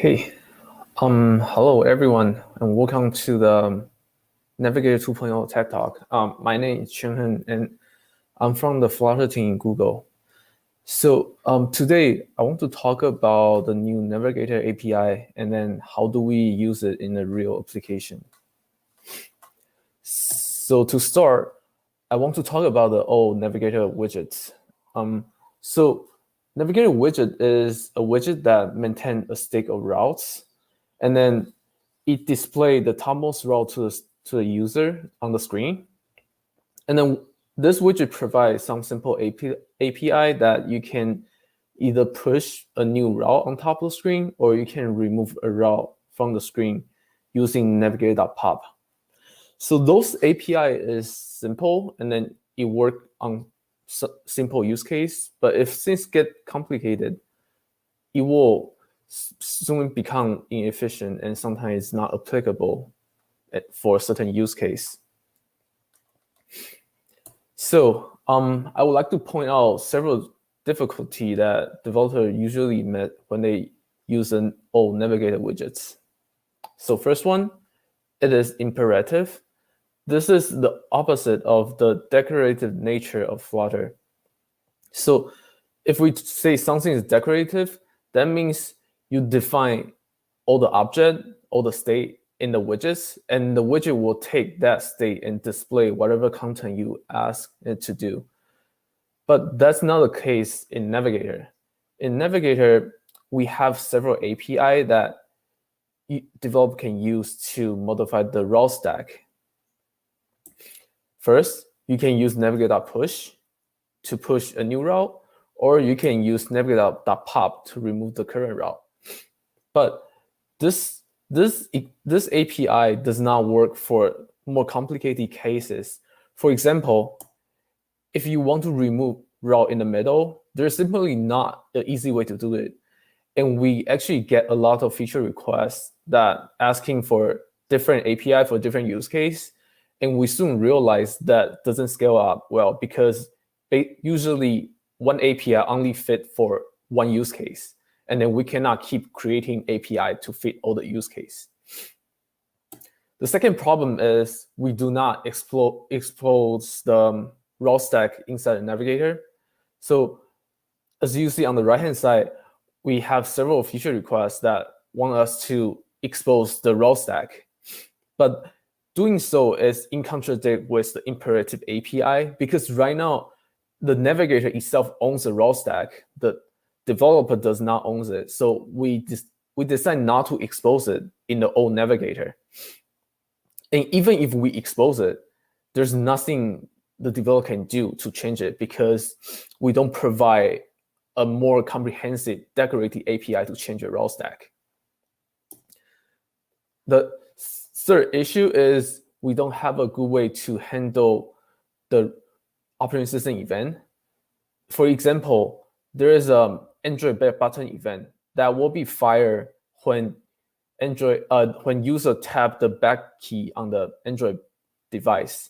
Hey, hello everyone, and welcome to the Navigator 2.0 TED Talk. My name is Chun-Heng, and I'm from the Flutter team in Google. So today I want to talk about the new Navigator API, and then how do we use it in a real application. So to start, I want to talk about the old Navigator widgets. So Navigator widget is a widget that maintains a stack of routes, and then it displays the topmost route to the user on the screen. And then this widget provides some simple API that you can either push a new route on top of the screen, or you can remove a route from the screen using navigator.pop. So those API is simple, and then it works on simple use case. But if things get complicated, it will soon become inefficient and sometimes not applicable for a certain use case. So I would like to point out several difficulties that developers usually met when they use an old Navigator widgets. So first one, it is imperative. This is the opposite of the decorative nature of Flutter. So if we say something is decorative, that means you define all the object, all the state in the widgets, and the widget will take that state and display whatever content you ask it to do. But that's not the case in Navigator. In Navigator, we have several API that developer can use to modify the route stack. First, you can use navigator.push to push a new route, or you can use navigator.pop to remove the current route. But this API does not work for more complicated cases. For example, if you want to remove route in the middle, there's simply not an easy way to do it. And we actually get a lot of feature requests that asking for different API for different use case. And we soon realize that doesn't scale up well, because usually one API only fit for one use case. And then we cannot keep creating API to fit all the use case. The second problem is we do not expose the route stack inside the Navigator. So as you see on the right-hand side, we have several feature requests that want us to expose the route stack. But doing so is in contradict with the imperative API, because right now, the Navigator itself owns the route stack. The developer does not own it. So we decide not to expose it in the old Navigator. And even if we expose it, there's nothing the developer can do to change it, because we don't provide a more comprehensive decorative API to change your route stack. The third issue is we don't have a good way to handle the operating system event. For example, there is an Android back button event that will be fired when user tap the back key on the Android device.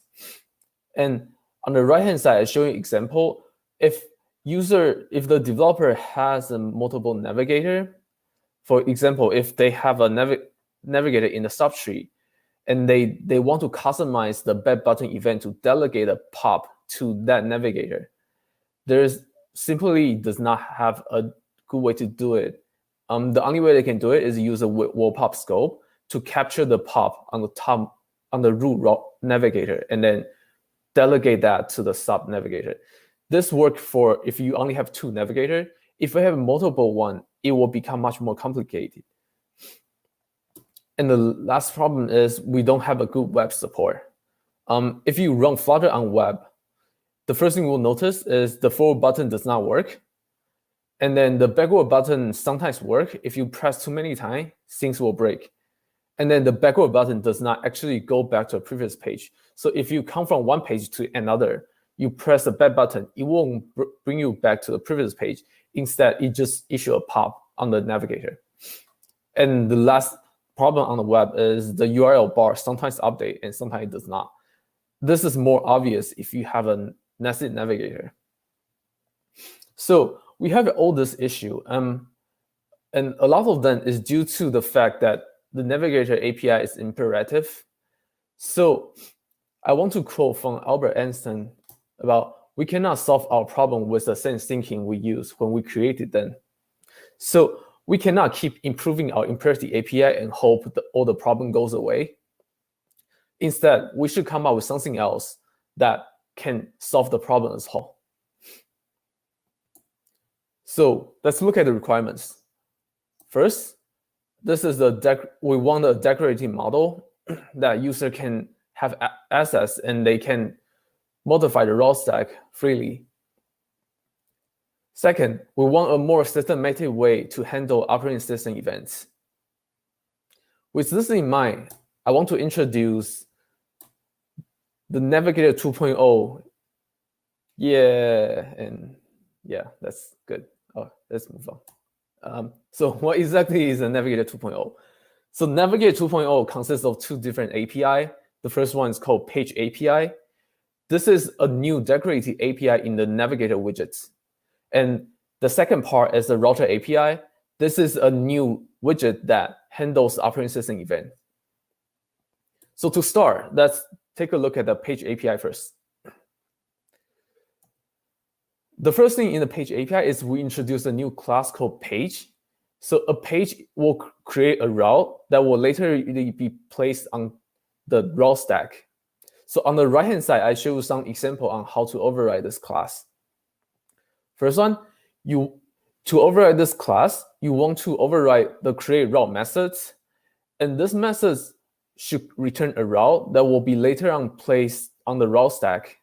And on the right-hand side, I show you an example. If the developer has a multiple navigator, for example, if they have a navigator in the subtree, and they want to customize the back button event to delegate a pop to that navigator, there's simply does not have a good way to do it. The only way they can do it is use a wall pop scope to capture the pop on the top, on the root navigator, and then delegate that to the sub navigator. This works for if you only have two navigators. If you have multiple one, it will become much more complicated. And the last problem is we don't have a good web support. If you run Flutter on web, the first thing we'll notice is the forward button does not work. And then the backward button sometimes work. If you press too many times, things will break. And then the backward button does not actually go back to a previous page. So if you come from one page to another, you press the back button, it won't bring you back to the previous page. Instead, it just issue a pop on the navigator. And the last problem on the web is the URL bar sometimes update and sometimes it does not. This is more obvious if you have a nested navigator. So we have all this issue. And a lot of them is due to the fact that the Navigator API is imperative. So I want to quote from Albert Einstein about, we cannot solve our problem with the same thinking we used when we created them. So we cannot keep improving our imperative API and hope that all the problem goes away. Instead, we should come up with something else that can solve the problem as whole. So let's look at the requirements. First, this is we want a decorative model that user can have access and they can modify the raw stack freely. Second, we want a more systematic way to handle operating system events. With this in mind, I want to introduce the Navigator 2.0. Yeah, that's good. Oh, let's move on. So what exactly is a Navigator 2.0? So Navigator 2.0 consists of two different API. The first one is called Page API. This is a new decorative API in the Navigator widgets. And the second part is the Router API. This is a new widget that handles operating system event. So to start, let's take a look at the Page API first. The first thing in the Page API is we introduce a new class called Page. So a page will create a route that will later be placed on the route stack. So on the right-hand side, I show you some example on how to override this class. First one, to override this class, you want to override the create route methods. And this method should return a route that will be later on placed on the route stack.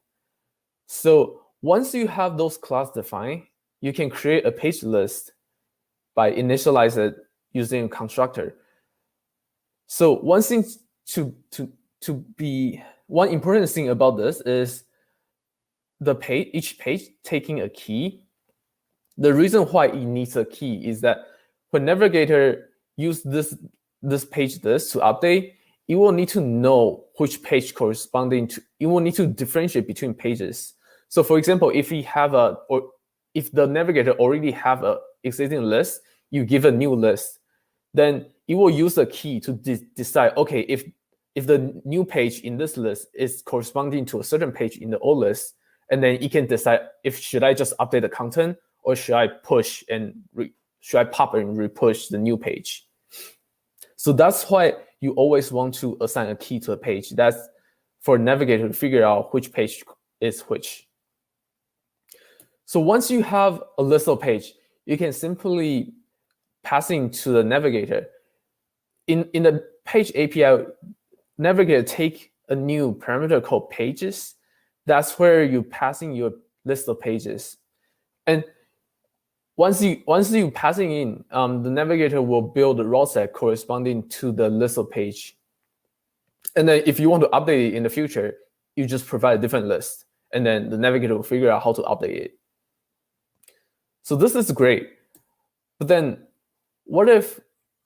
So once you have those class defined, you can create a page list by initialize it using a constructor. So one important thing about this is each page taking a key. The reason why it needs a key is that when Navigator use this page list to update, it will need to know which page corresponding to. It will need to differentiate between pages. So, for example, if the Navigator already have a existing list, you give a new list, then it will use a key to decide, okay, if the new page in this list is corresponding to a certain page in the old list, and then it can decide if should I just update the content or should I push and should I pop and repush the new page. So that's why you always want to assign a key to a page. That's for Navigator to figure out which page is which. So once you have a list of page, you can simply passing to the Navigator. In the Page API, Navigator take a new parameter called pages. That's where you passing your list of pages. And once you passing in, the Navigator will build a route set corresponding to the list of page. And then if you want to update it in the future, you just provide a different list. And then the Navigator will figure out how to update it. So this is great. But then what if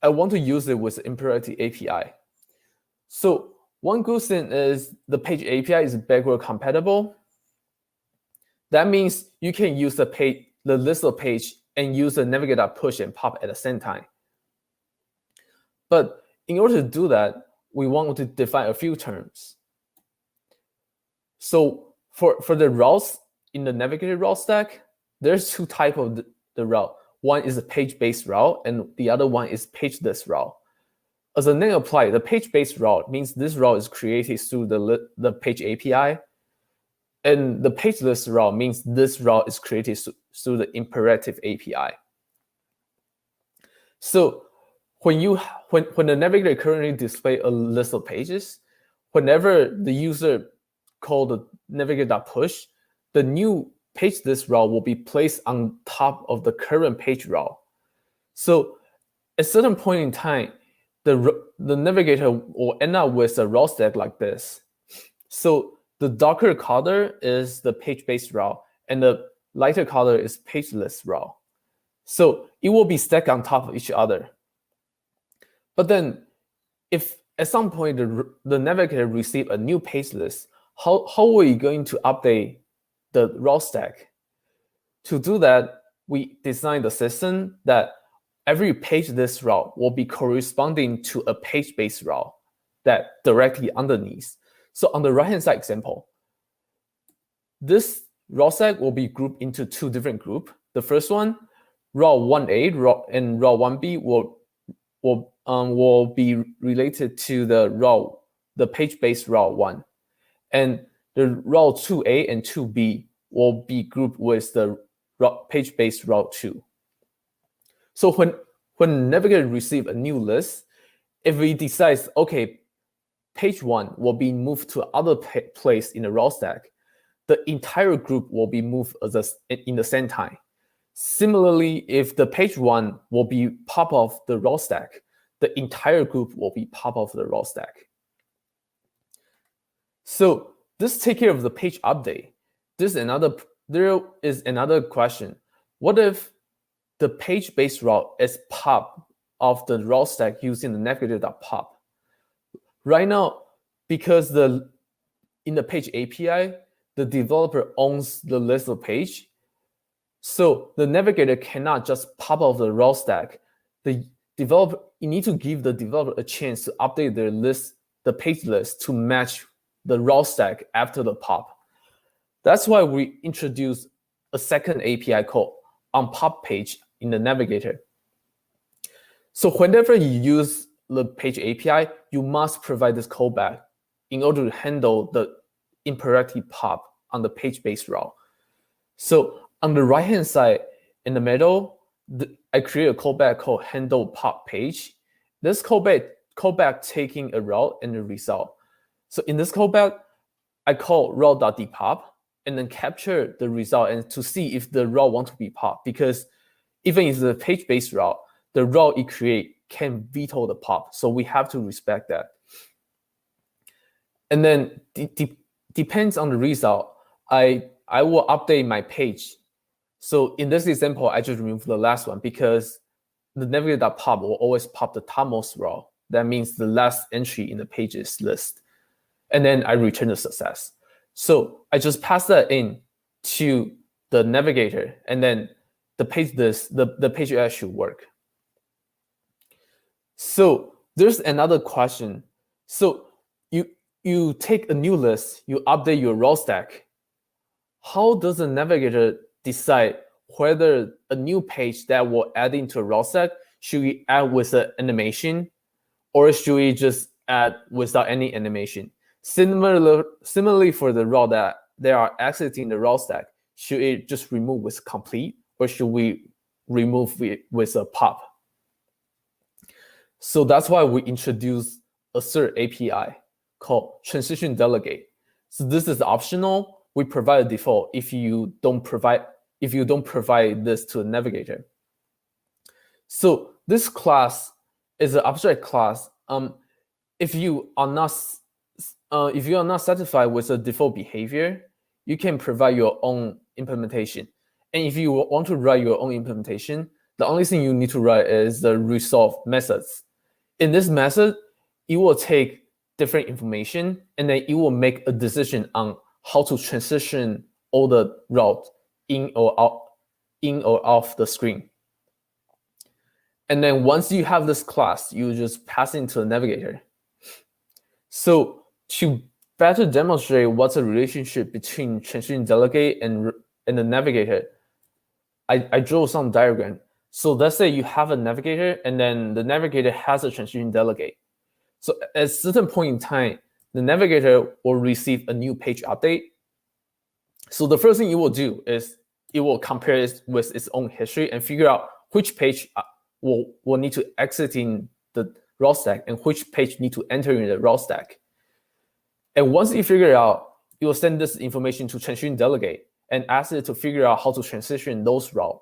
I want to use it with imperative API? So one good thing is the Page API is backward compatible. That means you can use the list of page and use the Navigator push and pop at the same time. But in order to do that, we want to define a few terms. So for the routes in the Navigator route stack, there's two types of the route. One is a page-based route, and the other one is pageless route. As the name applies, the page-based route means this route is created through the Page API, and the pageless route means this route is created through the imperative API. So when the Navigator currently display a list of pages, whenever the user call the Navigator.push, the new pageless route will be placed on top of the current page route. So at a certain point in time, the Navigator will end up with a route stack like this. So the darker color is the page-based route, and the lighter color is pageless route. So it will be stacked on top of each other. But then if at some point the Navigator receive a new page list, how are we going to update the route stack? To do that, we designed the system that every page list route will be corresponding to a page-based route that directly underneath. So on the right-hand side example, this route stack will be grouped into two different groups. The first one, route 1A and route 1B will be related to the page-based route 1. And the route 2A and 2B will be grouped with the page-based route 2. So when Navigator receives a new list, if we decide, okay, page 1 will be moved to other place in the route stack, the entire group will be moved in the same time. Similarly, if the page 1 will be part of the route stack, the entire group will be part of the route stack. So this takes care of the page update. There is another question. What if the page-based route is part of the route stack using the navigator.pop? Right now, because in the page API, the developer owns the list of page, so the navigator cannot just pop off the route stack. You need to give the developer a chance to update the page list to match the route stack after the pop. That's why we introduced a second API called onPopPage in the navigator. So whenever you use the page API, you must provide this callback in order to handle the imperative pop on the page-based route. So on the right-hand side, in the middle, I create a callback called handle pop page. This callback taking a route and a result. So in this callback, I call route.depop and then capture the result and to see if the route wants to be popped. Because even if it's a page-based route, the route it create can veto the pop. So we have to respect that. And then depends on the result, I will update my page. So in this example, I just removed the last one because the navigator.pop will always pop the topmost row. That means the last entry in the pages list. And then I return the success. So I just pass that in to the navigator, and then the page list, the page AI should work. So there's another question. So you take a new list, you update your route stack. How does the navigator decide whether a new page that will add into a route stack should we add with an animation, or should we just add without any animation? Similarly for the route that they are exiting the route stack, should it just remove with complete, or should we remove it with a pop? So that's why we introduced a third API called transition delegate. So this is optional. We provide a default if you don't provide this to a navigator. So this class is an abstract class. If you are not satisfied with the default behavior, you can provide your own implementation. And if you want to write your own implementation, the only thing you need to write is the resolve methods. In this method, it will take different information and then it will make a decision on how to transition all the route in or off the screen. And then once you have this class, you just pass it into the navigator. So to better demonstrate what's the relationship between transition delegate and the navigator, I drew some diagram. So let's say you have a navigator and then the navigator has a transition delegate. So at a certain point in time, the navigator will receive a new page update. So the first thing it will do is it will compare it with its own history and figure out which page will need to exit in the route stack and which page need to enter in the route stack. And once you figure it out, it will send this information to transition delegate and ask it to figure out how to transition those routes.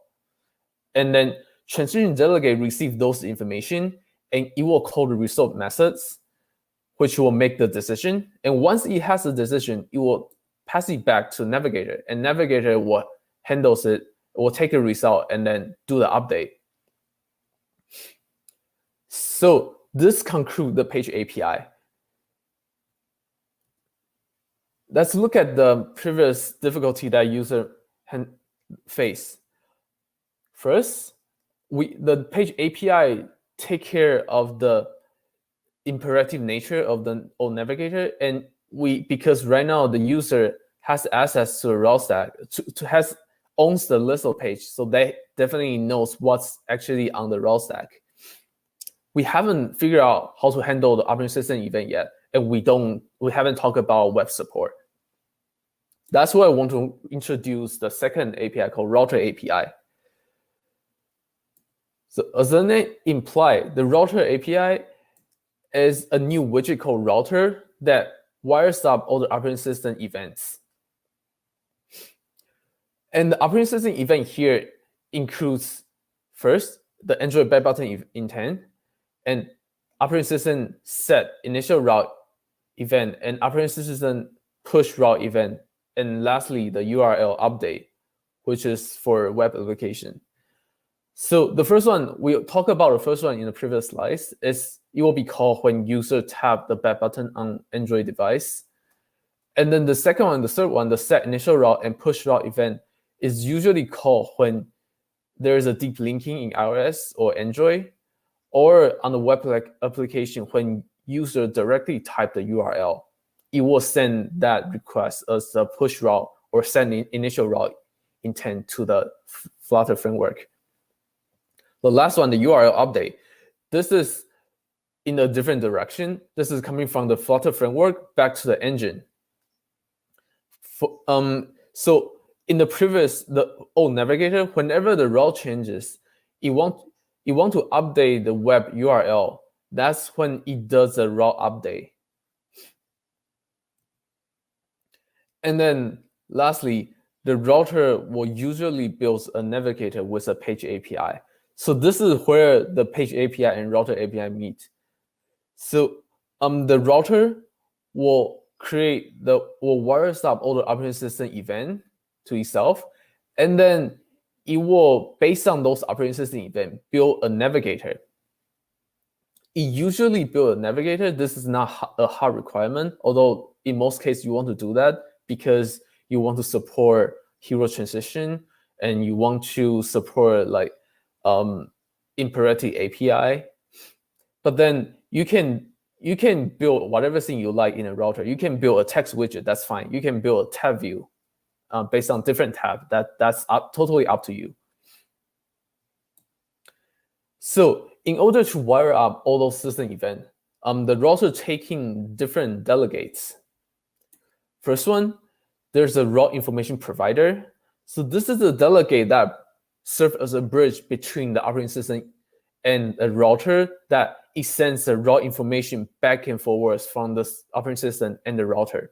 And then transition delegate receive those information and it will call the resolve methods, which will make the decision. And once it has the decision, it will pass it back to navigator, and navigator will handles it, will take a result and then do the update. So this concludes the page API. Let's look at the previous difficulty that user face. First, the page API take care of the imperative nature of the old navigator, and because right now the user has access to a route stack, owns the list of page, so they definitely knows what's actually on the route stack. We haven't figured out how to handle the operating system event yet, and we haven't talked about web support. That's why I want to introduce the second API called Router API. So as the name implies, the Router API is a new widget called Router that wires up all the operating system events. And the operating system event here includes first the Android back button intent, and operating system set initial route event, and operating system push route event, and lastly the URL update, which is for web application. So the first one, we talked about the first one in the previous slides, is it will be called when user tap the back button on Android device. And then the second one, the third one, the set initial route and push route event is usually called when there is a deep linking in iOS or Android, or on the web application when user directly type the URL. It will send that request as a push route or send initial route intent to the Flutter framework. The last one, the URL update. This is in a different direction. This is coming from the Flutter framework back to the engine. So in the previous, the old navigator, whenever the route changes, you want to update the web URL. That's when it does a route update. And then lastly, the router will usually build a navigator with a page API. So this is where the page API and router API meet. So the router will wires up all the operating system event to itself, and then it will, based on those operating system event, build a navigator. It usually build a navigator. This is not a hard requirement, although in most cases you want to do that because you want to support hero transition and you want to support like imperative API. But then you can build whatever thing you like in a router. You can build a text widget, that's fine. You can build a tab view based on different tab. That's totally up to you. So in order to wire up all those system events, the router taking different delegates. First one, there's a route information provider. So this is a delegate that serves as a bridge between the operating system and a router that it sends the route information back and forwards from the operating system and the router.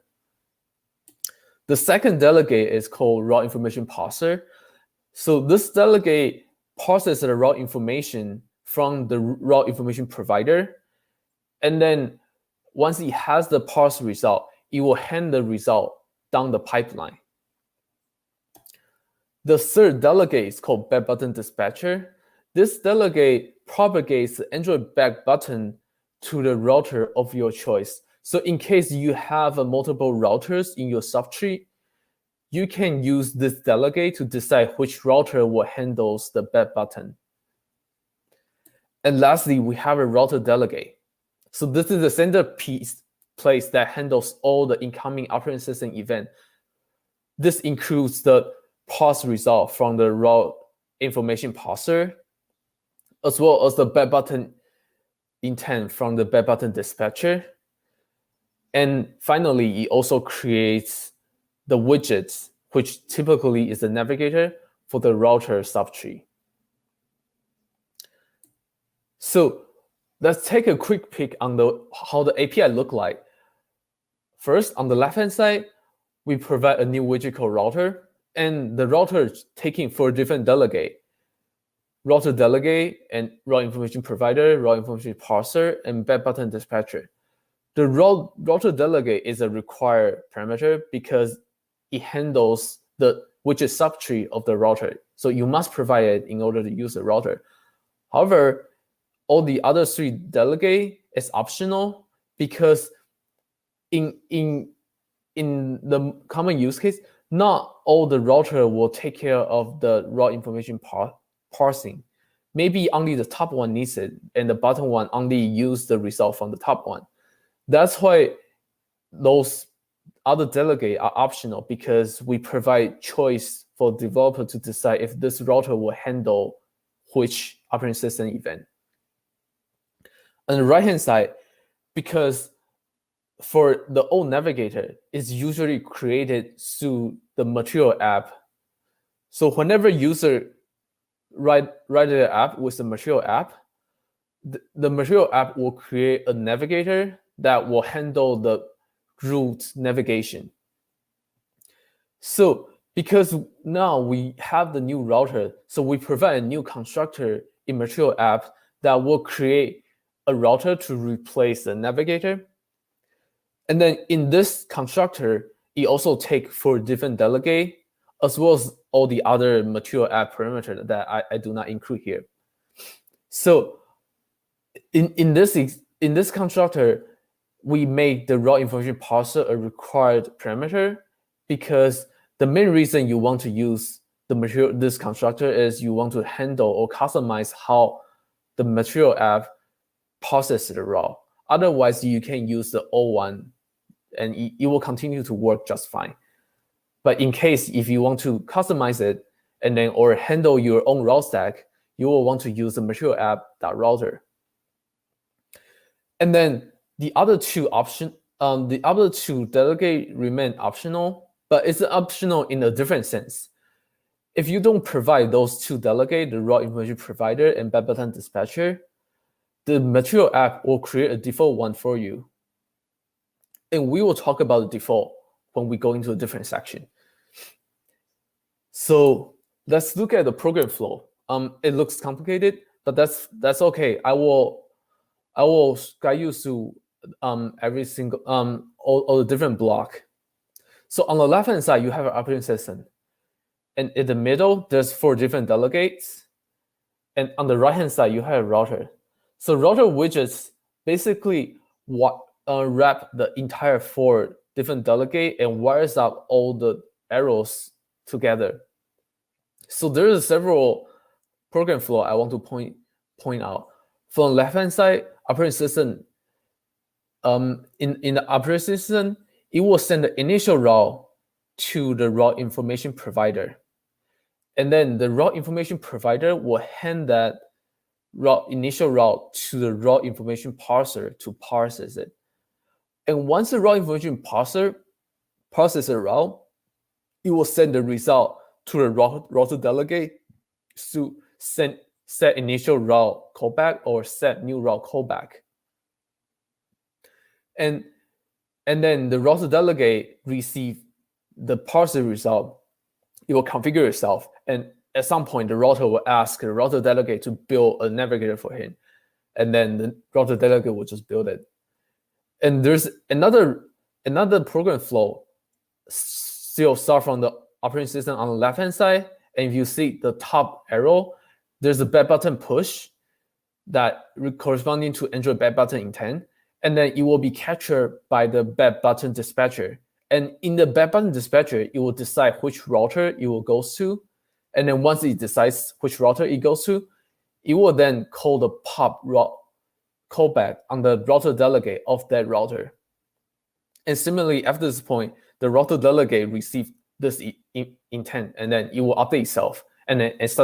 The second delegate is called route information parser. So this delegate parses the route information from the route information provider. And then once it has the parse result, it will hand the result down the pipeline. The third delegate is called back button dispatcher. This delegate propagates the Android back button to the router of your choice. So in case you have multiple routers in your subtree, you can use this delegate to decide which router will handle the back button. And lastly, we have a router delegate. So this is the centerpiece place that handles all the incoming operating system event. This includes the parse result from the route information parser, as well as the back button intent from the back button dispatcher. And finally, it also creates the widgets, which typically is the navigator for the router subtree. So let's take a quick peek on how the API look like. First, on the left-hand side, we provide a new widget called router, and the router is taking four different delegate: router delegate and route information provider, route information parser, and back button dispatcher. The router delegate is a required parameter because it handles the widget subtree of the router. So you must provide it in order to use the router. However, all the other three delegate is optional because in the common use case, not all the router will take care of the route information parsing. maybe only the top one needs it, and the bottom one only use the result from the top one. That's why those other delegate are optional, because we provide choice for developer to decide if this router will handle which operating system event. On the right-hand side, because for the old Navigator, it's usually created through the material app. So whenever user write the app with the material app, the material app will create a navigator that will handle the route navigation. So because now we have the new router, so we provide a new constructor in material app that will create a router to replace the navigator. And then in this constructor, it also takes for different delegate, as well as all the other material app parameters that I do not include here. So in this constructor, we make the raw information parser a required parameter, because the main reason you want to use this constructor is you want to handle or customize how the material app processes the raw. Otherwise, you can use the old one and it will continue to work just fine. But in case if you want to customize it and then or handle your own route stack, you will want to use the material app.router. And then the other two delegate remain optional, but it's optional in a different sense. If you don't provide those two delegate, the raw information provider and bad button dispatcher, the material app will create a default one for you. And we will talk about the default when we go into a different section. So let's look at the program flow. It looks complicated, but that's okay. I will guide you through every single all the different block. So on the left hand side, you have an operating system, and in the middle there's 4 different delegates, and on the right hand side you have a router. So router widgets basically wrap the entire 4 different delegate and wires up all the arrows together. So there is several program flow I want to point out. From the left hand side, operating system, in the operating system, it will send the initial route to the route information provider. And then the route information provider will hand that initial route to the route information parser to parse it. And once the route information parser processes a route, it will send the result to the router delegate to set initial route callback or set new route callback. And then the router delegate receive the parser result. It will configure itself, and at some point the router will ask the router delegate to build a navigator for him, and then the router delegate will just build it. And there's another program flow still start from the operating system on the left hand side, and if you see the top arrow, there's a back button push that corresponding to Android back button intent, and then it will be captured by the back button dispatcher. And in the back button dispatcher, it will decide which router it will go to, and then once it decides which router it goes to, it will then call the pop route callback on the router delegate of that router. And similarly, after this point, the router delegate receives this intent, and then it will update itself. And then at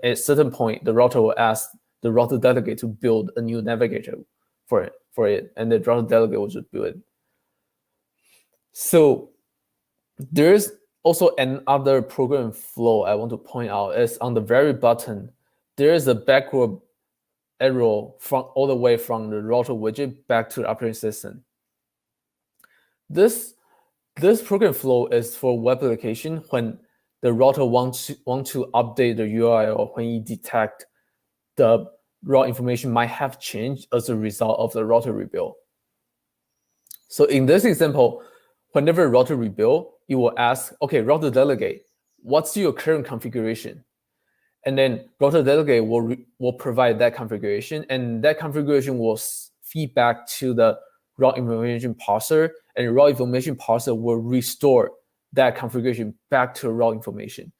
a certain point, the router will ask the router delegate to build a new navigator for it, and the router delegate will just build it. So there's also another program flow I want to point out is on the very bottom, there is a backward arrow from all the way from the router widget back to the operating system. This program flow is for web application when the router want to update the URL, or when you detect the route information might have changed as a result of the router rebuild. So in this example, whenever router rebuild, it will ask, okay, router delegate, what's your current configuration? And then router delegate will provide that configuration, and that configuration will feed back to the route information parser, and the route information parser will restore that configuration back to route information.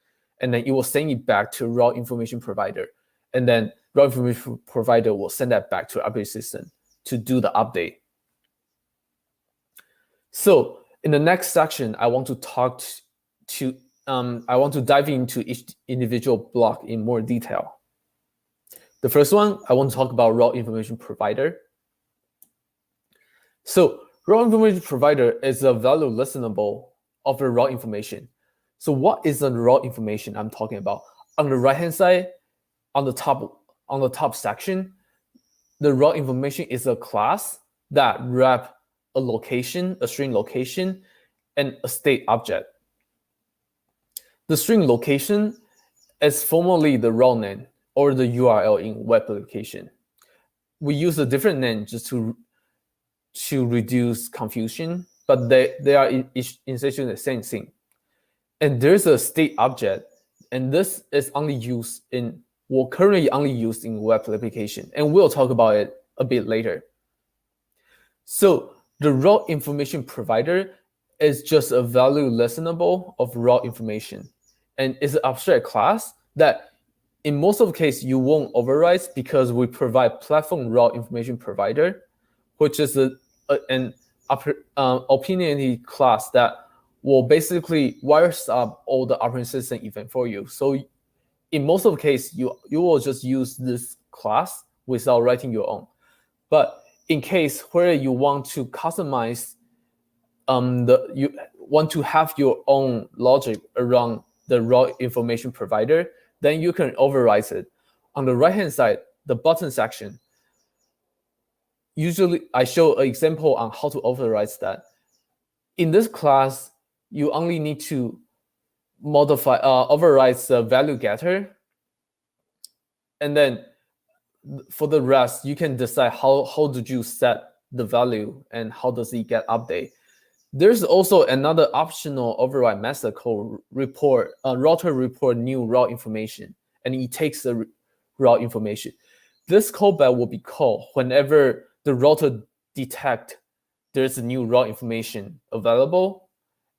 And then it will send it back to route information provider. And then route information provider will send that back to the operating system to do the update. So in the next section, I want to dive into each individual block in more detail. The first one, I want to talk about route information provider. So route information provider is a value listenable of the route information. So what is the route information I'm talking about? On the right-hand side, on the top section, the route information is a class that wrap a location, a string location, and a state object. The string location is formally the route name or the URL in web application. We use a different name just to reduce confusion, but they are essentially the same thing. And there's a state object, and this is currently only used in web application, and we'll talk about it a bit later. So the route information provider is just a value listenable of route information, and is an abstract class that in most of the case you won't override because we provide platform route information provider, which is an opinionated class that will basically wires up all the operating system event for you. So in most of the case, you will just use this class without writing your own. But in case where you want to customize, you want to have your own logic around the route information provider, then you can override it. On the right-hand side, the button section, usually I show an example on how to override that. In this class, you only need to override the value getter, and then for the rest, you can decide how did you set the value and how does it get update. There's also another optional override method called router report new route information, and it takes the route information. This callback will be called whenever the router detect there's a new route information available,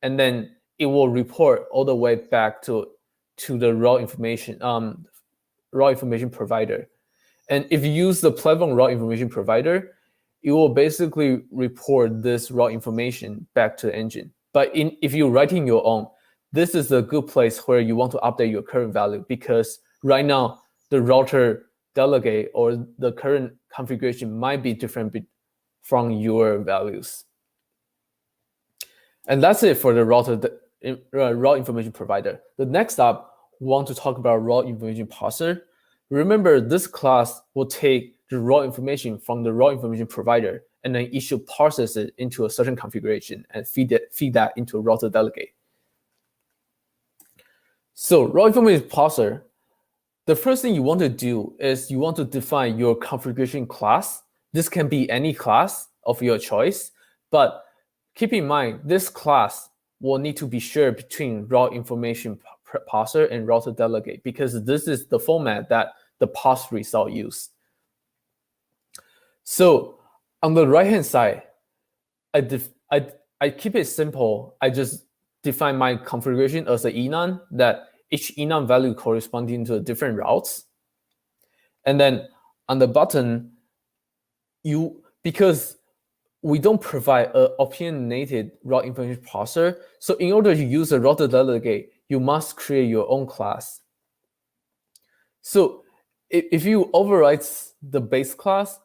and then it will report all the way back to the route information provider. And if you use the platform route information provider, it will basically report this route information back to the engine. But if you're writing your own, this is a good place where you want to update your current value, because right now the router delegate or the current configuration might be different from your values. And that's it for the route information provider. The next up, we want to talk about route information parser. Remember, this class will take the route information from the route information provider, and then it should parse it into a certain configuration and feed that into a router delegate. So route information parser, the first thing you want to do is you want to define your configuration class. This can be any class of your choice, but keep in mind, this class will need to be shared between route information parser and router delegate, because this is the format that the parse result used. So on the right-hand side, I keep it simple. I just define my configuration as an enum, that each enum value corresponding to different routes. And then on the button, because we don't provide an opinionated route information parser, so in order to use a router delegate, you must create your own class. So if you override the base class,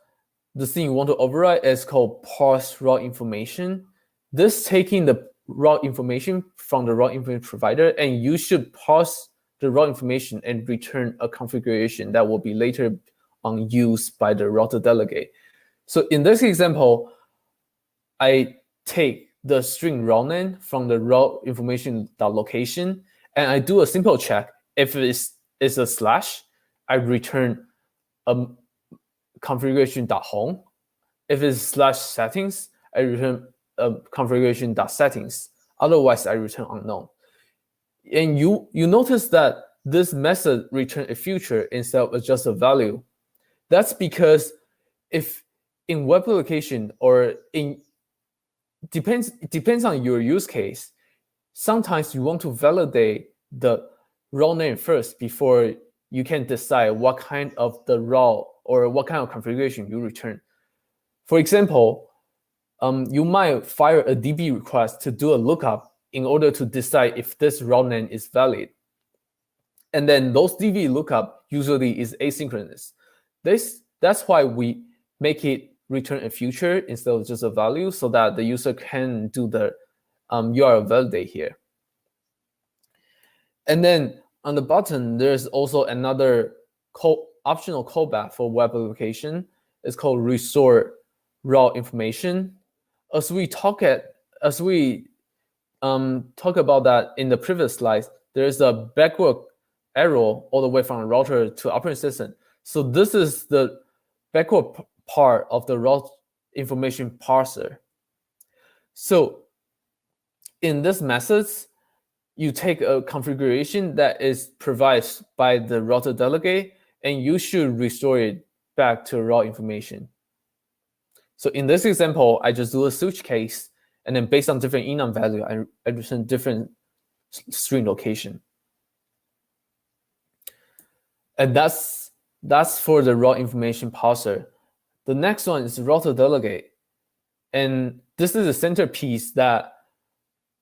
the thing you want to override is called parse route information. This taking the route information from the route information provider, and you should parse the route information and return a configuration that will be later on used by the router delegate. So in this example, I take the string route name from the route information.location, and I do a simple check. If it's a slash, I return a configuration.home. If it's slash settings, I return a configuration.settings. Otherwise, I return unknown. And you notice that this method return a future instead of just a value. That's because if in web application or depends on your use case, sometimes you want to validate the route name first before you can decide what kind of the route or what kind of configuration you return. For example, you might fire a DB request to do a lookup in order to decide if this route name is valid. And then those DB lookup usually is asynchronous. That's why we make it return a future instead of just a value, so that the user can do the URL validate here. And then on the bottom, there's also another optional callback for web application. It's called restore raw information. As we talk about that in the previous slides, there's a backward arrow all the way from the router to operating system. So this is the backward part of the raw information parser. So in this methods, you take a configuration that is provided by the router delegate, and you should restore it back to raw information. So in this example, I just do a switch case, and then based on different enum value, I return different string location. And that's for the raw information parser. The next one is router delegate. And this is the centerpiece that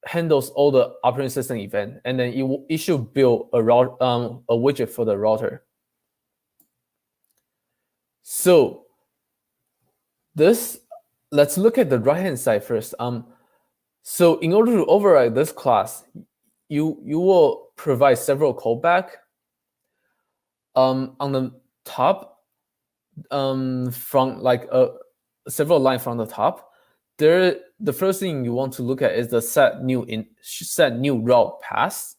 handles all the operating system event, and then it should build a widget for the router. So let's look at the right-hand side first. So in order to override this class, you will provide several callback. On the top, from like several lines from the top, the first thing you want to look at is the set new route path.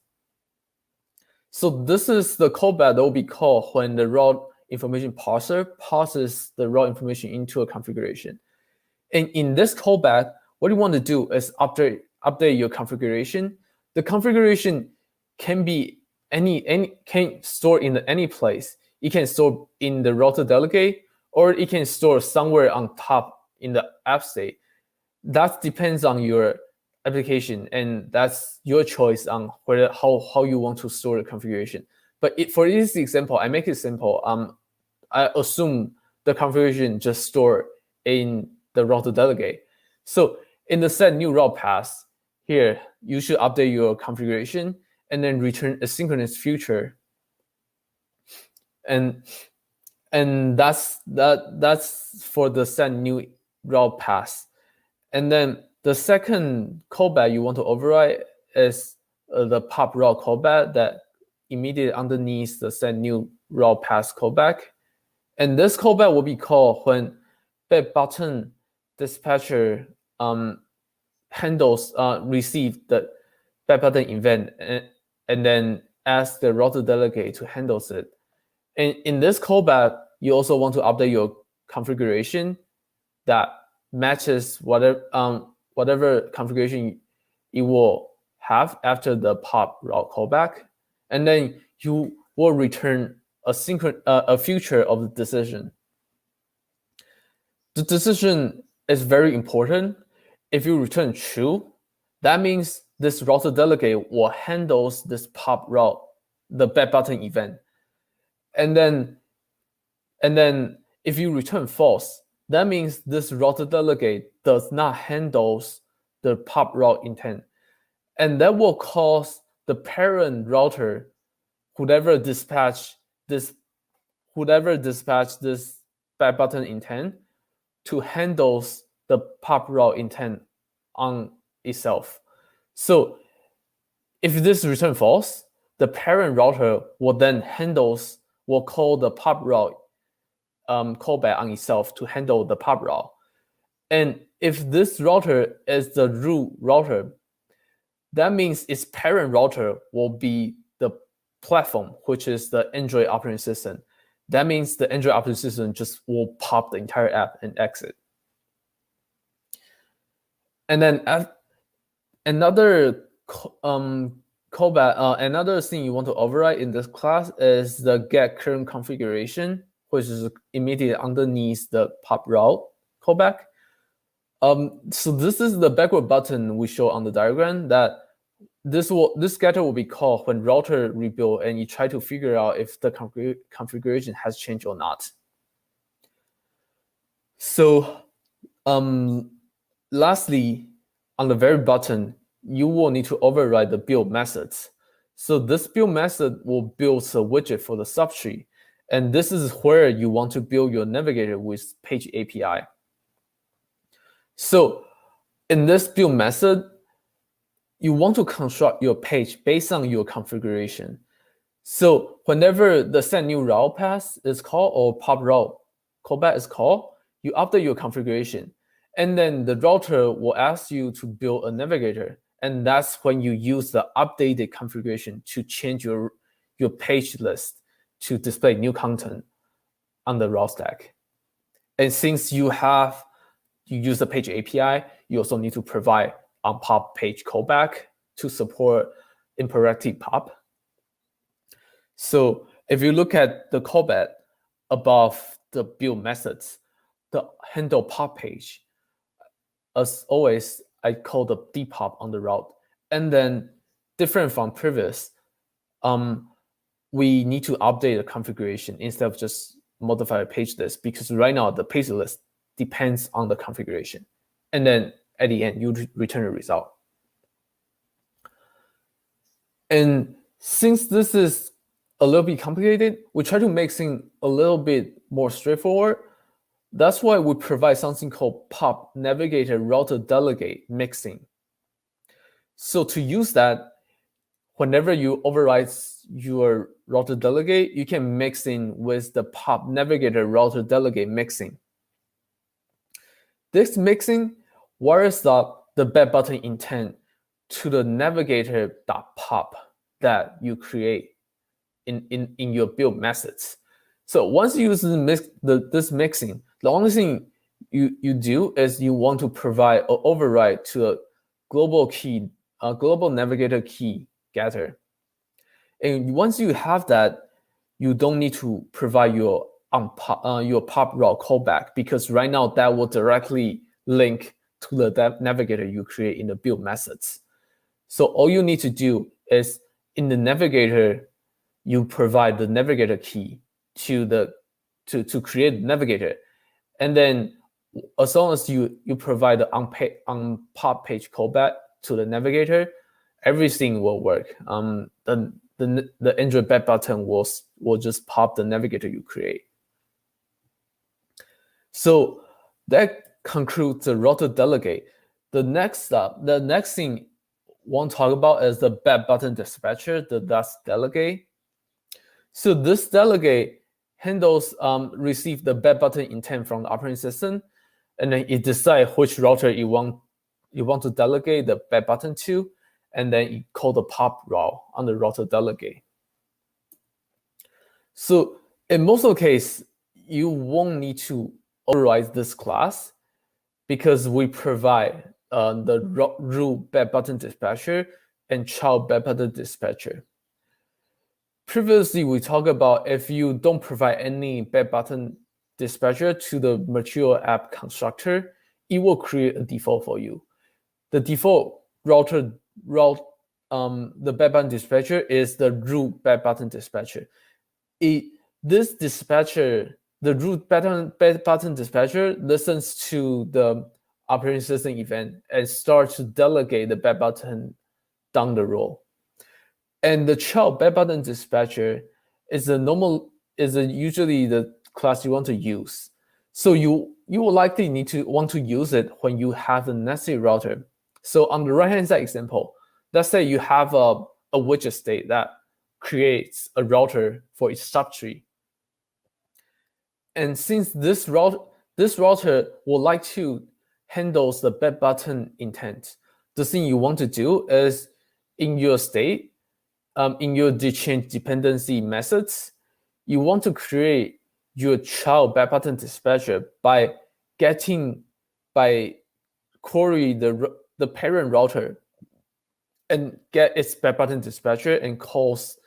So this is the callback that will be called when the route information parser passes the route information into a configuration. And in this callback, what you want to do is update your configuration. The configuration can be can store in any place. It can store in the router delegate, or it can store somewhere on top in the app state. That depends on your application, and that's your choice on how you want to store the configuration. But for this example, I make it simple. I assume the configuration just store in the router delegate. So in the set new route path here, you should update your configuration and then return a synchronous future. And that's for the set new route path. And then the second callback you want to override is the pop route callback that immediately underneath the set new route path callback. And this callback will be called when back button dispatcher receive the back button event and then ask the router delegate to handle it. And in this callback, you also want to update your configuration that matches whatever configuration it will have after the pop route callback, and then you will return a future of the decision. The decision is very important. If you return true, that means this router delegate will handle this pop route, the back button event. And then if you return false, that means this router delegate does not handle the pop route intent. And that will cause the parent router, whoever dispatch this back button intent, to handle the pop route intent on itself. So if this return false, the parent router will then will call the pop route callback on itself to handle the pop route. And if this router is the root router, that means its parent router will be the platform, which is the Android operating system. That means the Android operating system just will pop the entire app and exit. And then another callback, another thing you want to override in this class is the get current configuration, which is immediately underneath the pop route callback. So this is the backward button we show on the diagram that this getter will be called when router rebuild and you try to figure out if the configuration has changed or not. So lastly, on the very bottom, you will need to override the build methods. So this build method will build a widget for the subtree. And this is where you want to build your navigator with page API. So in this build method, you want to construct your page based on your configuration. So whenever the set new route path is called or pop route callback is called, you update your configuration. And then the router will ask you to build a navigator. And that's when you use the updated configuration to change your page list to display new content on the route stack. And since you use the page API, you also need to provide on pop page callback to support imperative pop. So if you look at the callback above the build methods, the handle pop page, as always, I call the dpop on the route. And then different from previous, we need to update the configuration instead of just modify the page list, because right now the page list depends on the configuration. And then at the end, you return a result. And since this is a little bit complicated, we try to make things a little bit more straightforward. That's why we provide something called pop navigator router delegate mixing. So to use that, whenever you override your router delegate, you can mix in with the pop navigator router delegate mixing. This mixing wires up the back button intent to the navigator.pop that you create in your build methods. So once you use this mixing, the only thing you do is you want to provide or override to a global navigator key getter. And once you have that, you don't need to provide your pop route callback, because right now that will directly link to the navigator you create in the build methods. So all you need to do is in the navigator, you provide the navigator key to create the navigator. And then as long as you provide the on pop page callback to the navigator, everything will work. The Android back button will just pop the navigator you create. So that concludes the router delegate. The next thing I want to talk about is the back button dispatcher, the delegate. So this delegate handles receive the back button intent from the operating system, and then it decides which router you want to delegate the back button to, and then you call the pop route on the router delegate. So in most of the case, you won't need to override this class because we provide the root back button dispatcher and child back button dispatcher. Previously, we talked about if you don't provide any back button dispatcher to the mature app constructor, it will create a default for you. The default the back button dispatcher is the root back button dispatcher. This dispatcher, the root back button dispatcher, listens to the operating system event and starts to delegate the back button down the road. And the child back button dispatcher is usually the class you want to use. So you will likely want to use it when you have a necessary router. So on the right-hand side example, let's say you have a widget state that creates a router for each subtree. And since this router will like to handle the back button intent, the thing you want to do is in your state, in your change dependency methods, you want to create your child back button dispatcher by query the parent router and get its back button dispatcher and calls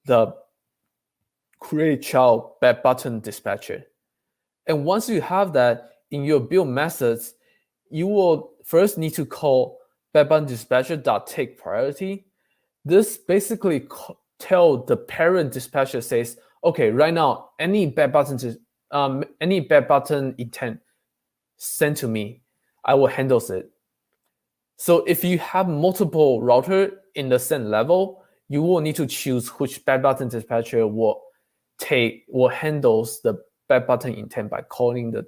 the create child back button dispatcher. And once you have that in your build methods, you will first need to call back button dispatcher.take priority. This basically tell the parent dispatcher says, okay, right now any bad button intent sent to me, I will handle it. So if you have multiple router in the same level, you will need to choose which bad button dispatcher will handles the bad button intent by calling the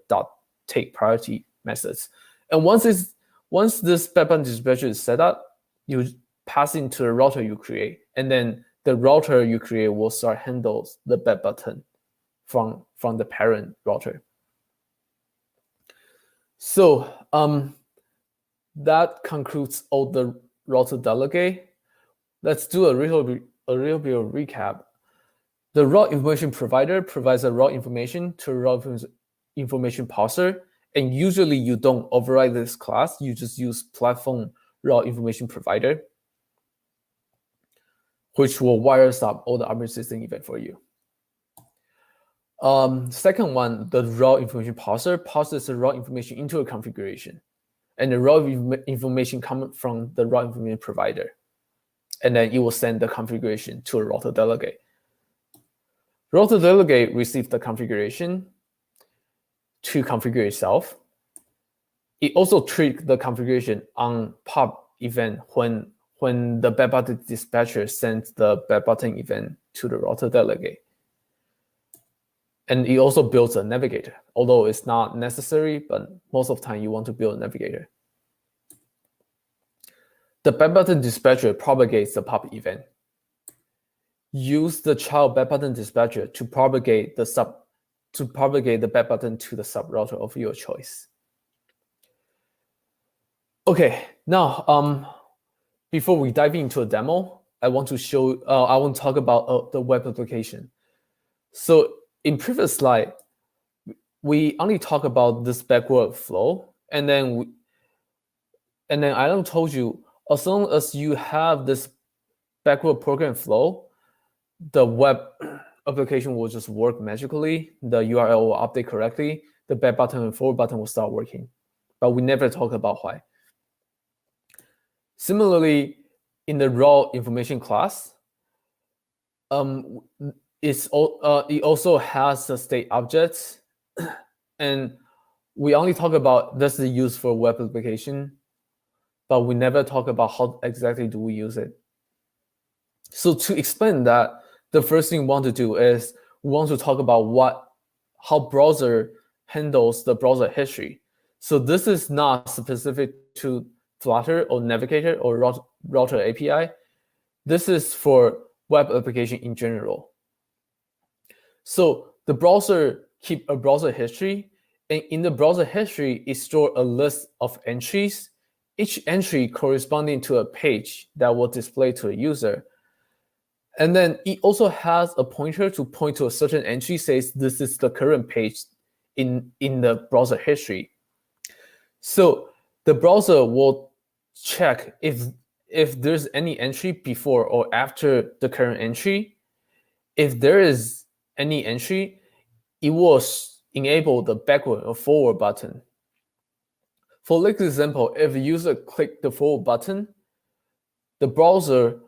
.take priority methods. And once this bad button dispatcher is set up, you pass into the router you create, and then the router you create will start handles the bad button from the parent router. So that concludes all the router delegate. Let's do a little bit of recap. The route information provider provides a route information to a route information parser, and usually you don't override this class. You just use platform route information provider, which will wires up all the operating system event for you. Second one, the route information parser parses the route information into a configuration, and the route information comes from the route information provider, and then it will send the configuration to a router delegate. Router delegate receives the configuration to configure itself. It also triggers the configuration on pop event when the bad button dispatcher sends the bad button event to the router delegate. And it also builds a navigator, although it's not necessary, but most of the time you want to build a navigator. The bad button dispatcher propagates the pop event. Use the child bad button dispatcher to propagate the bad button to the sub router of your choice. Okay, now before we dive into a demo, I want to talk about the web application. So in previous slide, we only talk about this backward flow, and then I told you, as long as you have this backward program flow, the web application will just work magically. The URL will update correctly. The back button and forward button will start working. But we never talk about why. Similarly, in the raw information class, it also has the state objects, and we only talk about this is used for web application, but we never talk about how exactly do we use it. So to explain that, the first thing we want to do is we want to talk about how browser handles the browser history. So this is not specific to Flutter or Navigator or router API. This is for web application in general. So the browser keeps a browser history, and in the browser history, it stores a list of entries, each entry corresponding to a page that will display to a user. And then it also has a pointer to point to a certain entry, says this is the current page in the browser history. So the browser will check if there's any entry before or after the current entry. If there is any entry, it will enable the backward or forward button. For this example, if the user clicks the forward button, the browser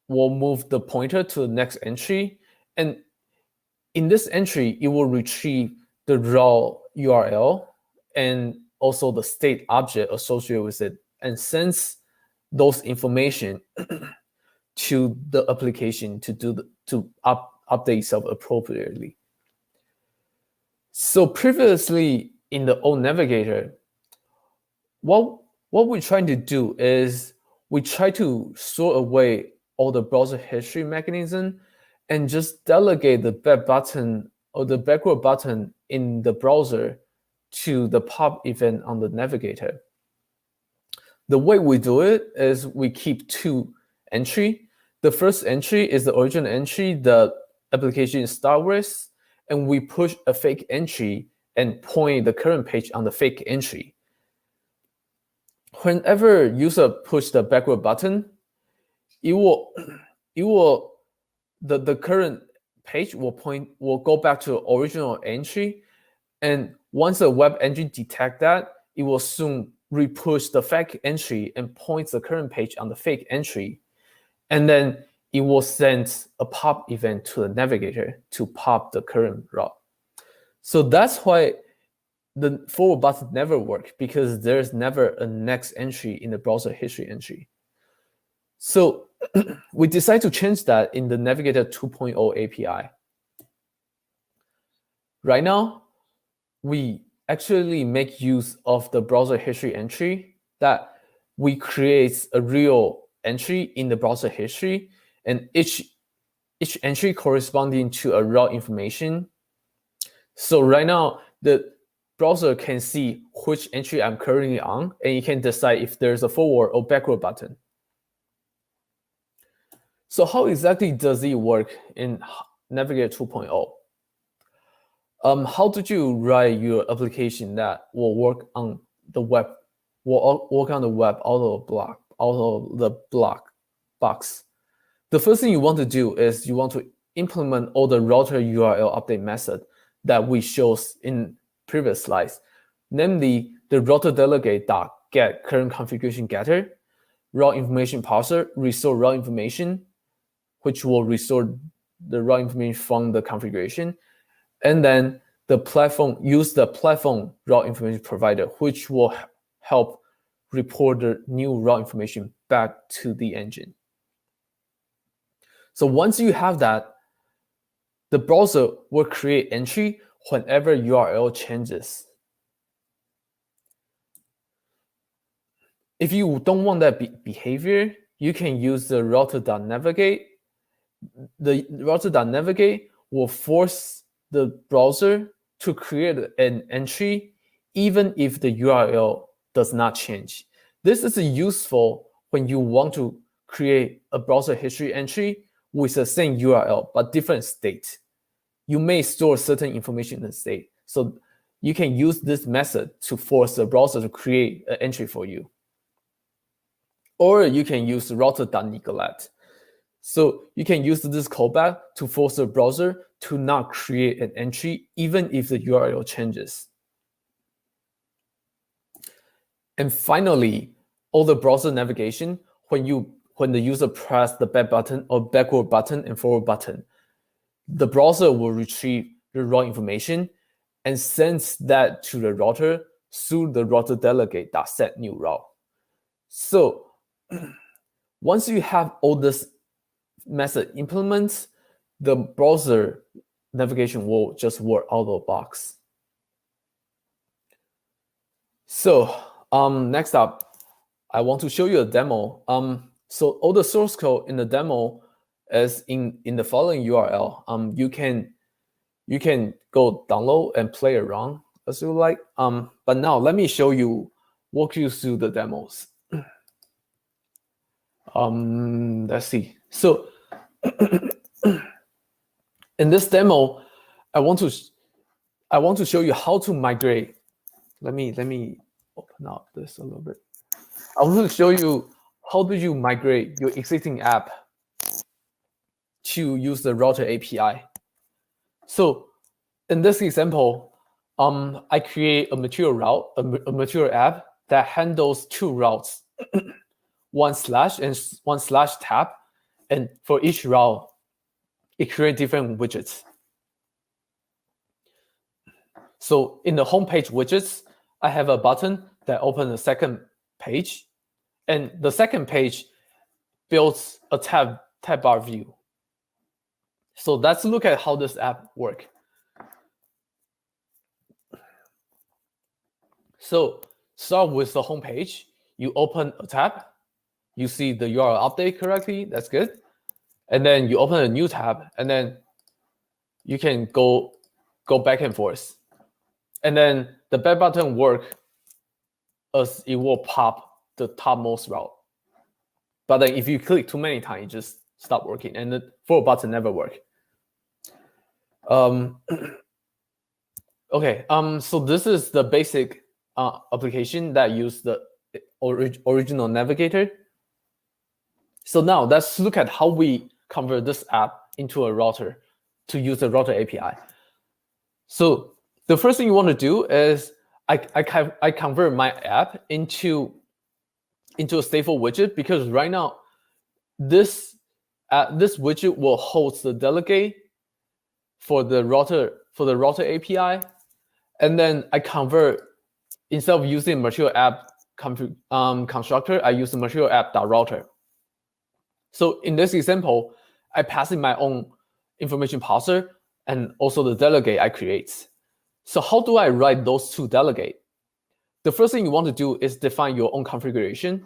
will move the pointer to the next entry, and in this entry, it will retrieve the raw URL and also the state object associated with it, and sends those information to the application to update itself appropriately. So previously in the old Navigator, what we're trying to do is we try to sort away all the browser history mechanism and just delegate the back button or the backward button in the browser to the pop event on the Navigator. The way we do it is we keep two entries. The first entry is the original entry the application starts with, and we push a fake entry and point the current page on the fake entry. Whenever user push the backward button, the current page will go back to the original entry, and once the web engine detects that, it will soon repush the fake entry and points the current page on the fake entry. and then it will send a pop event to the navigator to pop the current route. So that's why the forward button never works, because there's never a next entry in the browser history entry. So we decided to change that in the Navigator 2.0 API. Right now, we actually make use of the browser history entry that we create a real entry in the browser history, and each entry corresponding to a route information. So right now, the browser can see which entry I'm currently on, and you can decide if there's a forward or backward button. So how exactly does it work in Navigator 2.0? How did you write your application that will work on the web, will work on the web out of the block box? The first thing you want to do is you want to implement all the router URL update method that we showed in previous slides, namely the router delegate .get current configuration getter, route information parser, restore route information, which will restore the route information from the configuration, and then the platform use the platform route information provider, which will help report the new route information back to the engine. So once you have that, the browser will create entry whenever URL changes. If you don't want that behavior, you can use the router.navigate. The router.navigate will force the browser to create an entry even if the URL does not change. This is useful when you want to create a browser history entry with the same URL but different state. You may store certain information in the state. So you can use this method to force the browser to create an entry for you. Or you can use router.neglect. So you can use this callback to force the browser to not create an entry even if the URL changes. And finally, all the browser navigation, when the user press the back button or backward button and forward button, the browser will retrieve the route information and sends that to the router through the router delegate.set new route. So once you have all this method implements, the browser navigation will just work out of the box. So next up, I want to show you a demo. So all the source code in the demo is in the following URL. You can go download and play around as you like. But now let me walk you through the demos. Let's see. So in this demo, I want to show you how to migrate. Let me open up this a little bit. I want to show you how do you migrate your existing app to use the router API. So in this example, I create a material route, a material app that handles two routes, one slash and one slash tab, and for each route, it creates different widgets. So in the homepage widgets, I have a button that opens the second page, and the second page builds a tab bar view. So let's look at how this app works. So start with the homepage. You open a tab. You see the URL update correctly. That's good. And then you open a new tab, and then you can go back and forth. And then the back button works as it will pop the topmost route. But then if you click too many times, it just stop working, and the forward button never works. Okay, so this is the basic application that uses the original Navigator. So now let's look at how we convert this app into a router to use the router API. So the first thing you want to do is I convert my app into a stateful widget, because right now this this widget will host the delegate for the router API, and then I convert, instead of using material app constructor, I use the material app.router. So in this example, I pass in my own information parser and also the delegate I create. So how do I write those two delegate? The first thing you want to do is define your own configuration.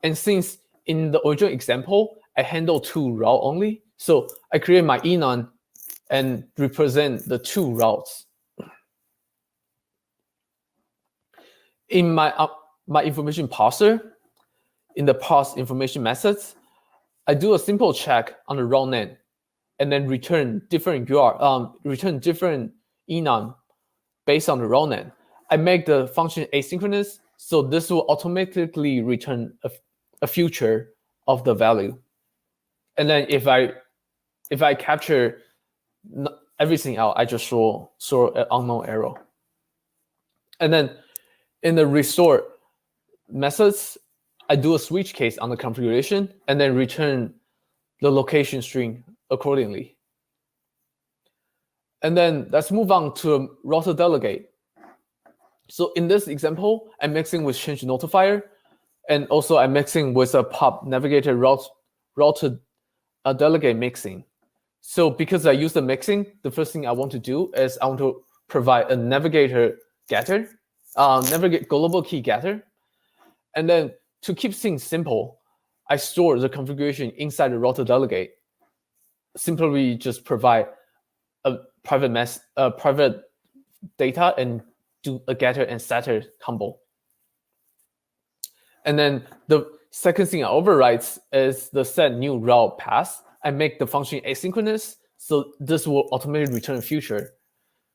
And since in the original example, I handle 2 routes only, so I create my enum and represent the 2 routes. In my information parser, in the parse information methods, I do a simple check on the route name, and then return different return different enum based on the route name. I make the function asynchronous, so this will automatically return a future of the value. And then if I capture everything out, I just throw an unknown error. And then in the restore methods, I do a switch case on the configuration and then return the location string accordingly. And then let's move on to a router delegate. So in this example, I'm mixing with change notifier, and also I'm mixing with a pub navigator router delegate mixing. So because I use the mixing, the first thing I want to do is I want to provide a navigator getter, navigate global key getter. And then to keep things simple, I store the configuration inside the router delegate. Simply just provide a private data and do a getter and setter combo. And then the second thing I overwrite is the set new route path. I make the function asynchronous, so this will automatically return a future.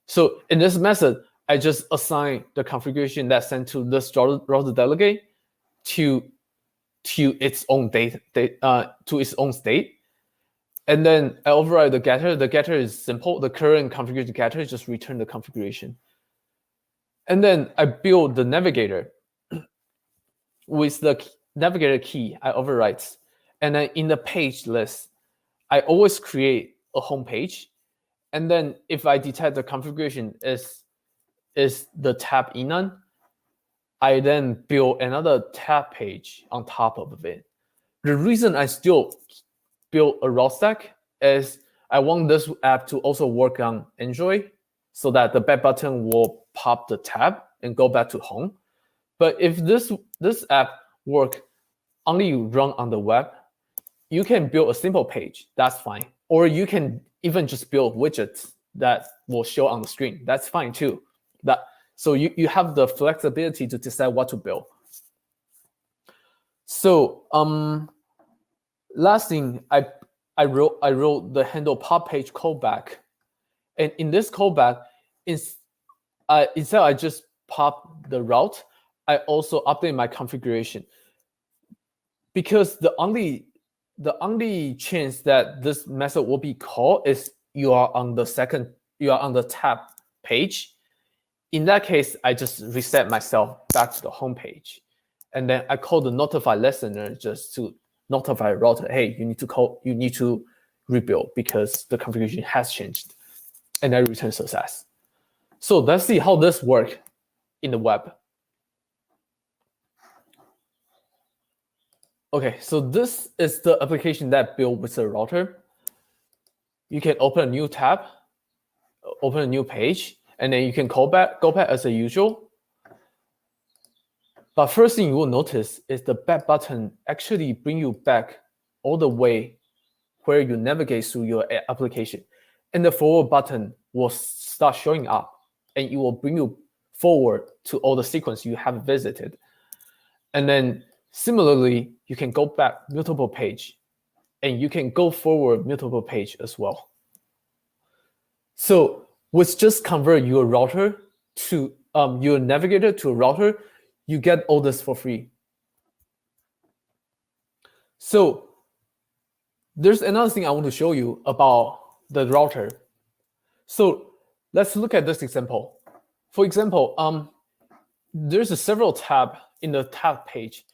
So in this method, I just assign the configuration that's sent to this router delegate to its own to its own state. And then I override the getter. The getter is simple. The current configuration getter is just return the configuration. And then I build the navigator. With the navigator key, I overwrite. And then in the page list, I always create a home page. And then if I detect the configuration is the tab enum, I then build another tab page on top of it. The reason I still build a route stack is I want this app to also work on Android, so that the back button will pop the tab and go back to home. But if this app work only run on the web, you can build a simple page, that's fine. Or you can even just build widgets that will show on the screen, that's fine too. So you have the flexibility to decide what to build. So last thing, I wrote the handle pop page callback. And in this callback, instead I just pop the route, I also update my configuration. Because the only chance that this method will be called is you are on the tab page. In that case, I just reset myself back to the home page. And then I call the notify listener just to notify the router, hey, you need to rebuild because the configuration has changed. And I return success. So let's see how this works in the web. Okay, so this is the application that built with the router. You can open a new tab, open a new page, and then you can go back as usual. But first thing you will notice is the back button actually bring you back all the way where you navigate through your application. And the forward button will start showing up, and it will bring you forward to all the sequence you have visited. And then similarly, you can go back multiple page, and you can go forward multiple page as well. So with just convert your router to your navigator to a router, you get all this for free. So there's another thing I want to show you about the router. So let's look at this example. For example, there's several tabs in the tab page,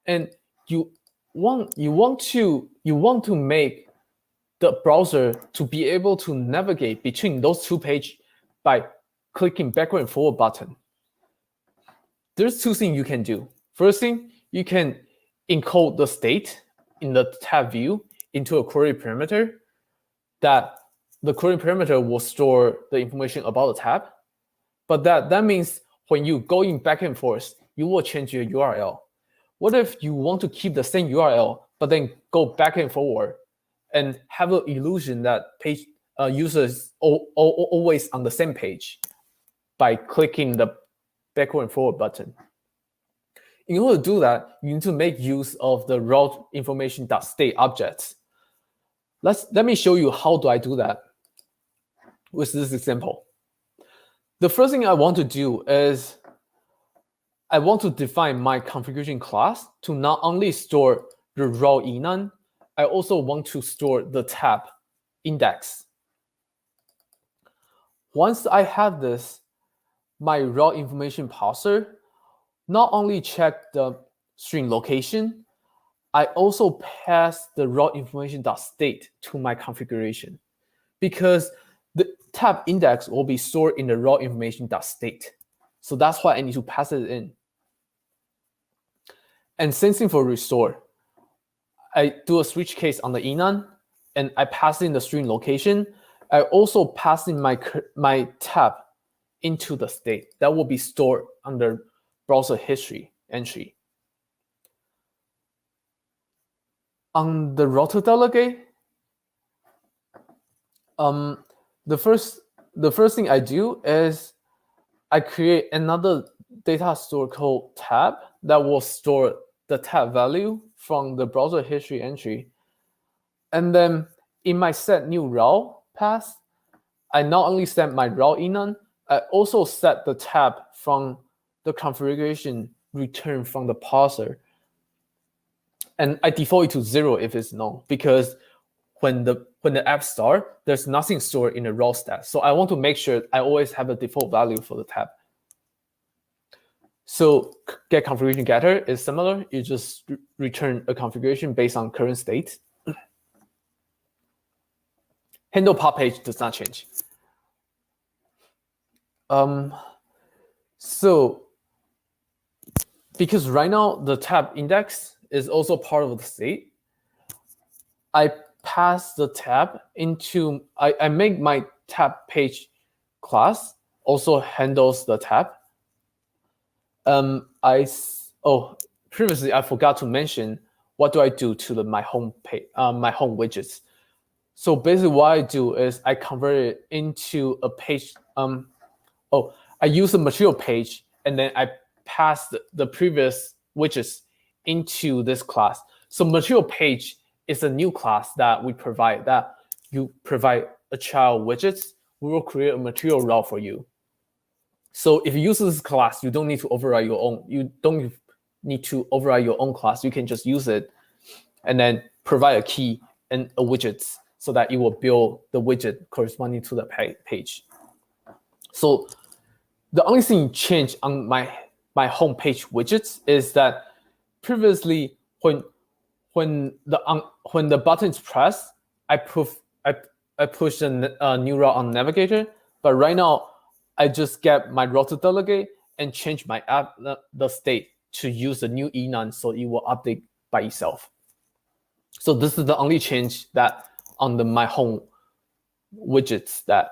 and you want to make the browser to be able to navigate between those two pages by clicking backward and forward button. There's two things you can do. First thing, you can encode the state in the tab view into a query parameter that the query parameter will store the information about the tab. But that means when you go in back and forth, you will change your URL. What if you want to keep the same URL, but then go back and forward and have an illusion that page users always on the same page by clicking the backward and forward button? In order to do that, you need to make use of the route information.state objects. Let me show you how do I do that with this example. The first thing I want to do is I want to define my configuration class to not only store the raw enum, I also want to store the tab index. Once I have this, my raw information parser not only check the string location, I also pass the raw information.state to my configuration, because the tab index will be stored in the raw information.state. So that's why I need to pass it in. And same thing for restore. I do a switch case on the enum, and I pass in the string location. I also pass in my tab into the state that will be stored under browser history entry. On the router delegate, the first thing I do is I create another data store called tab that will store the tab value from the browser history entry. And then in my set new route path, I not only set my route enum, I also set the tab from the configuration returned from the parser. And I default it to 0 if it's null, because when the app starts, there's nothing stored in the raw stat. So I want to make sure I always have a default value for the tab. So get configuration getter is similar. You just return a configuration based on current state. Handle pop page does not change. So because right now the tab index is also part of the state, I pass the tab into, I make my tab page class also handles the tab. Previously I forgot to mention what do I do to my home page, my home widgets. So basically what I do is I convert it into a page. I use a material page, and then I pass the previous widgets into this class. So material page is a new class that we provide, that you provide a child widgets, we will create a material route for you. So if you use this class, you don't need to override your own. You don't need to override your own class. You can just use it and then provide a key and a widget so that it will build the widget corresponding to the page. So the only thing changed on my home page widgets is that previously when the button is pressed, I push a new route on Navigator, but right now I just get my router delegate and change my app the state to use the new enum, so it will update by itself. So this is the only change that on my home widgets that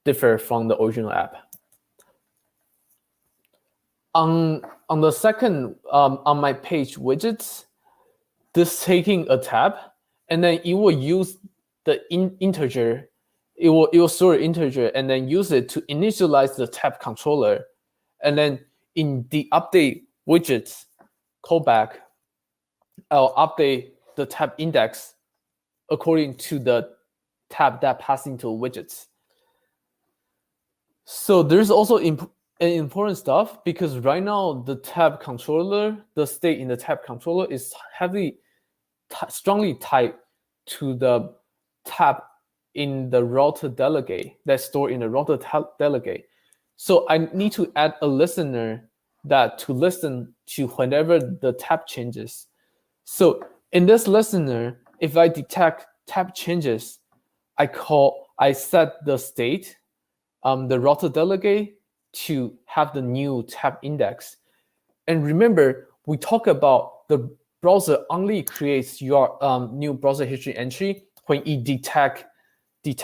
differ from the original app. On the second, on my page widgets, this taking a tab, and then it will use the integer. It will store an integer and then use it to initialize the tab controller. And then in the update widgets callback, I'll update the tab index according to the tab that passing to widgets. So there's also important stuff, because right now the tab controller, the state in the tab controller is strongly tied to the tab in the router delegate that's stored in the router delegate. So I need to add a listener that to listen to whenever the tab changes. So in this listener, if I detect tab changes, I set the state, the router delegate to have the new tab index. And remember, we talk about the browser only creates your new browser history entry when it detect the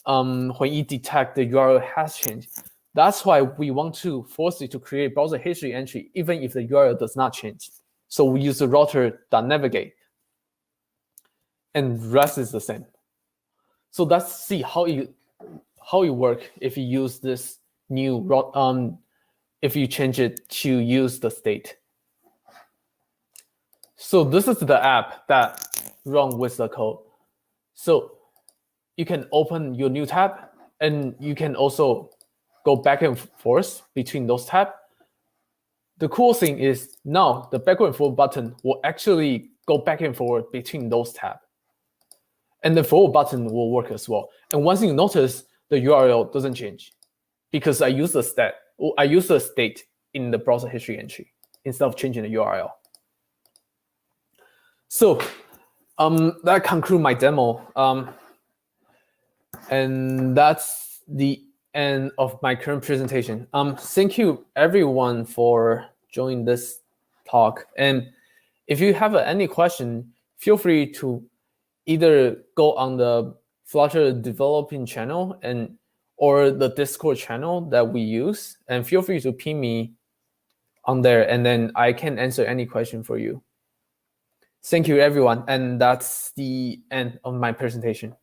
URL has changed. That's why we want to force it to create browser history entry even if the URL does not change. So we use the router.navigate, and rest is the same. So let's see how it work if you use this new if you change it to use the state. So this is the app that runs with the code. So you can open your new tab, and you can also go back and forth between those tabs. The cool thing is now the backward and forward button will actually go back and forward between those tabs. And the forward button will work as well. And one thing you notice, the URL doesn't change because I use the state in the browser history entry instead of changing the URL. So that concludes my demo. And that's the end of my current presentation. Thank you everyone for joining this talk. And if you have any question, feel free to either go on the Flutter developing channel or the Discord channel that we use, and feel free to ping me on there, and then I can answer any question for you. Thank you everyone, and that's the end of my presentation.